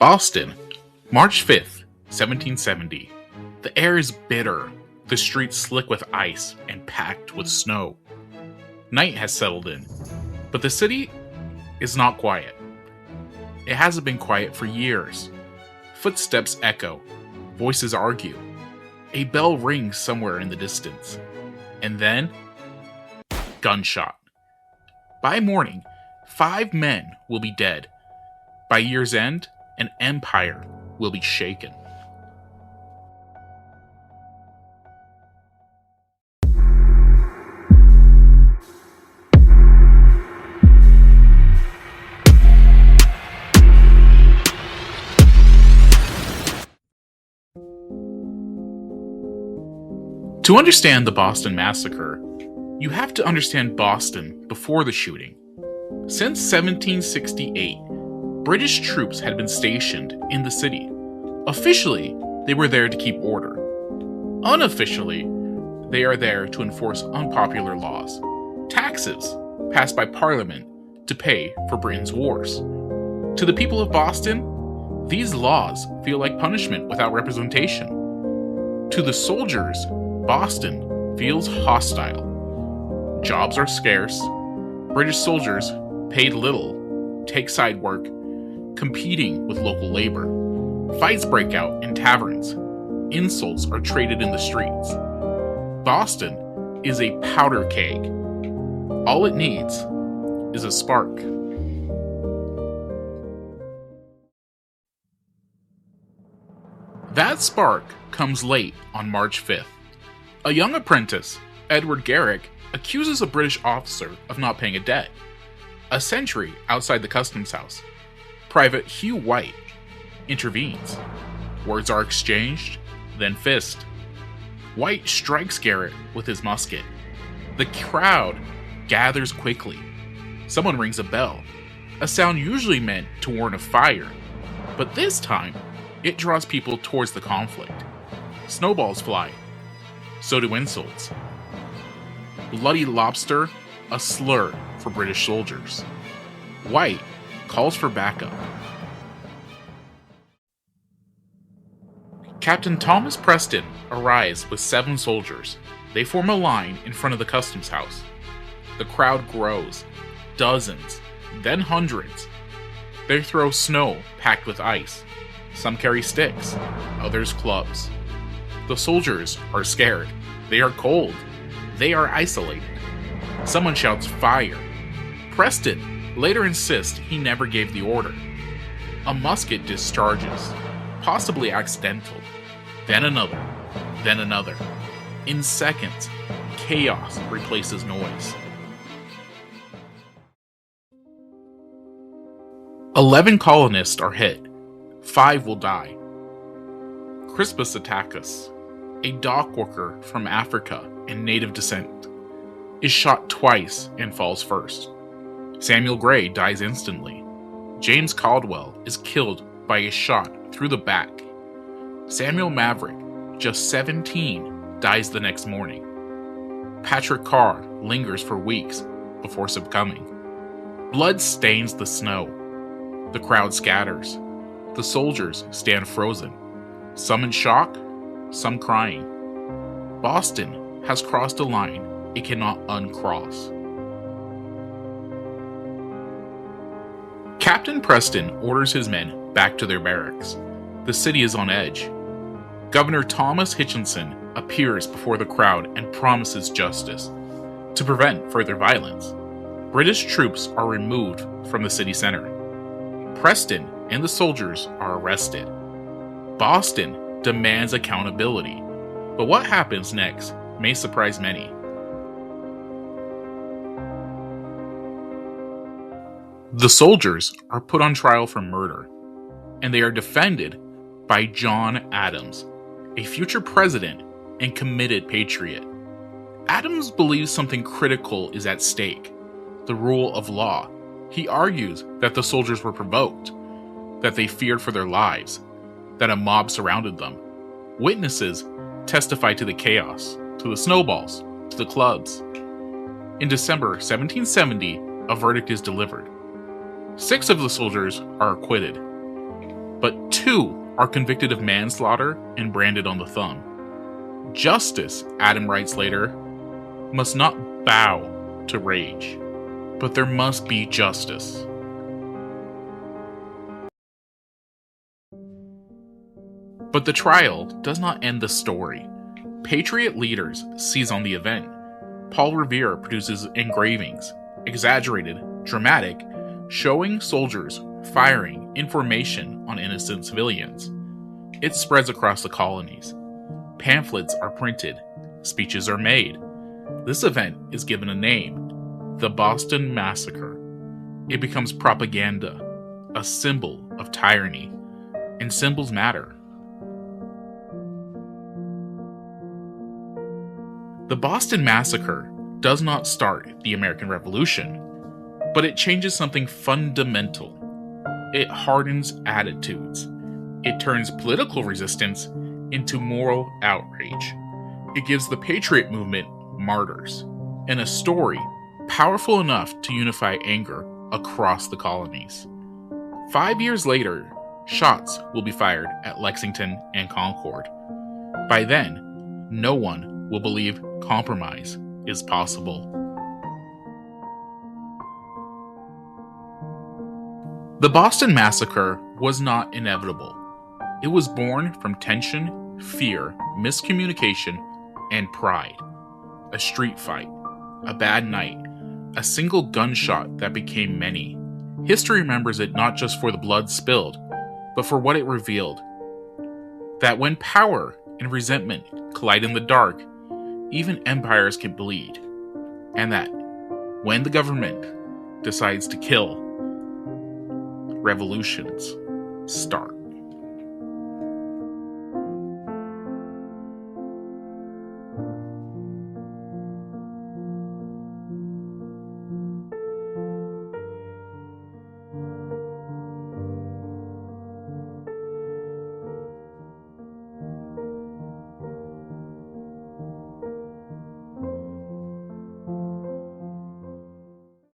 Boston, March 5th, 1770. The air is bitter, the streets slick with ice and packed with snow. Night has settled in, but the city is not quiet. It hasn't been quiet for years. Footsteps echo, voices argue. A bell rings somewhere in the distance. And then, gunshot. By morning, 5 men will be dead. By year's end, an empire will be shaken. To understand the Boston Massacre, you have to understand Boston before the shooting. Since 1768, British troops had been stationed in the city. Officially, they were there to keep order. Unofficially, they are there to enforce unpopular laws, taxes passed by Parliament to pay for Britain's wars. To the people of Boston, these laws feel like punishment without representation. To the soldiers, Boston feels hostile. Jobs are scarce. British soldiers paid little, take side work, competing with local labor. Fights break out in taverns. Insults are traded in the streets. Boston is a powder keg. All it needs is a spark. That spark comes late on March 5th. A young apprentice, Edward Garrick, accuses a British officer of not paying a debt. A sentry outside the customs house, Private Hugh White, intervenes. Words are exchanged, then fist. White strikes Garrick with his musket. The crowd gathers quickly. Someone rings a bell, a sound usually meant to warn of fire, but this time it draws people towards the conflict. Snowballs fly. So do insults. Bloody lobster, a slur for British soldiers. White calls for backup. Captain Thomas Preston arrives with 7 soldiers. They form a line in front of the customs house. The crowd grows. Dozens, then hundreds. They throw snow packed with ice. Some carry sticks, others clubs. The soldiers are scared. They are cold. They are isolated. Someone shouts fire. Preston later insists he never gave the order. A musket discharges, possibly accidental. Then another. Then another. In seconds, chaos replaces noise. 11 colonists are hit. 5 will die. Crispus Attucks, a dock worker from Africa and native descent, is shot twice and falls first. Samuel Gray dies instantly. James Caldwell is killed by a shot through the back. Samuel Maverick, just 17, dies the next morning. Patrick Carr lingers for weeks before succumbing. Blood stains the snow. The crowd scatters. The soldiers stand frozen, some in shock, some crying. Boston has crossed a line it cannot uncross. Captain Preston orders his men back to their barracks. The city is on edge. Governor Thomas Hutchinson appears before the crowd and promises justice. To prevent further violence, British troops are removed from the city center. Preston and the soldiers are arrested. Boston demands accountability, but what happens next may surprise many. The soldiers are put on trial for murder, and they are defended by John Adams, a future president and committed patriot. Adams believes something critical is at stake, the rule of law. He argues that the soldiers were provoked, that they feared for their lives, that a mob surrounded them. Witnesses testify to the chaos, to the snowballs, to the clubs. In December 1770, a verdict is delivered. 6 of the soldiers are acquitted. but 2 are convicted of manslaughter and branded on the thumb. Justice, Adam writes later, must not bow to rage, but there must be justice. But the trial does not end the story. Patriot leaders seize on the event. Paul Revere produces engravings, exaggerated, dramatic, showing soldiers firing information on innocent civilians. It spreads across the colonies. Pamphlets are printed. Speeches are made. This event is given a name, the Boston Massacre. It becomes propaganda, a symbol of tyranny, and symbols matter. The Boston Massacre does not start the American Revolution, but it changes something fundamental. It hardens attitudes. It turns political resistance into moral outrage. It gives the Patriot movement martyrs, and a story powerful enough to unify anger across the colonies. 5 years later, shots will be fired at Lexington and Concord. By then, no one will believe compromise is possible. The Boston Massacre was not inevitable. It was born from tension, fear, miscommunication, and pride. A street fight, a bad night, a single gunshot that became many. History remembers it not just for the blood spilled, but for what it revealed. That when power and resentment collide in the dark, even empires can bleed. And that when the government decides to kill, revolutions start.